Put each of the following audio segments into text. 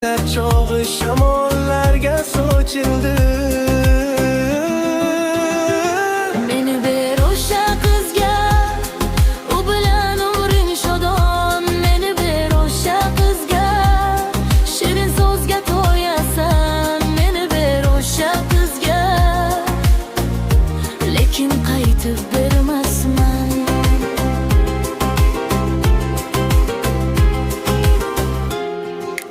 Chog'i shamollarga sochildi. Meni ber o'sha qizga, u bilan umring shodon. Meni ber o'sha qizga, shirin so'zga to'yasan. Meni ber o'sha qizga, lekin qaytib bermasman.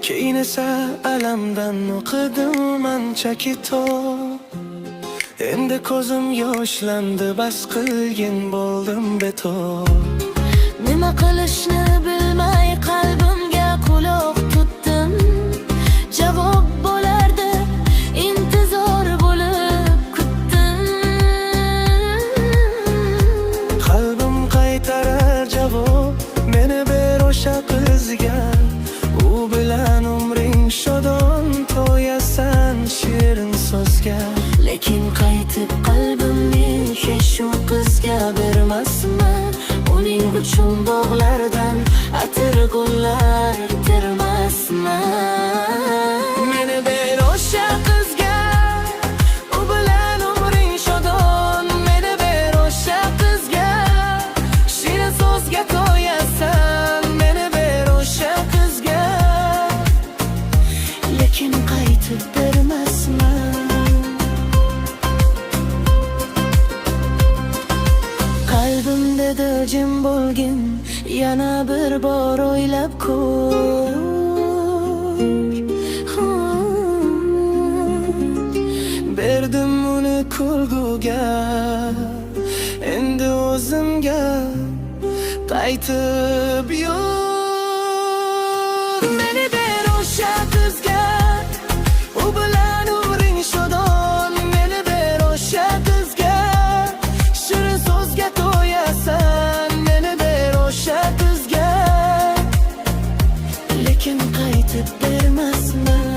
Keyin esa alamdan o'qidim ancha kitob. Endi ko'zim yoshlandi, bas qilgin bo'ldim betob. Nima qilishni bilmay qalbimga quloq tutdim. Javob bo'lardi, intizor bo'lib kutdim. Qalbim qaytarar javob, meni ber o'sha qizga. U bilan umring shodon, to'yasan shirin so'zga. Lekin qaytib qalbimni shu qizga bermasman. Uning uchun bog'lardan atir gullar termasman. Meni ber o'sha qizga, u bilan umring shodon. Meni ber o'sha qizga, shirin so'zga to'yasan. Meni ber o'sha qizga, Lekin qaytib bermasman. Qalbim dedi jim bo'lgin, yana bir bor o'ylab ko'r. berdim uni kulguga, endi o'zimga qaytib yo'q. Meni ber o'sha qizga, u bilan umring shodon. Meni ber o'sha qizga, shirin so'zga to'yasan. Meni ber o'sha qizga, Lekin qaytib bermasman.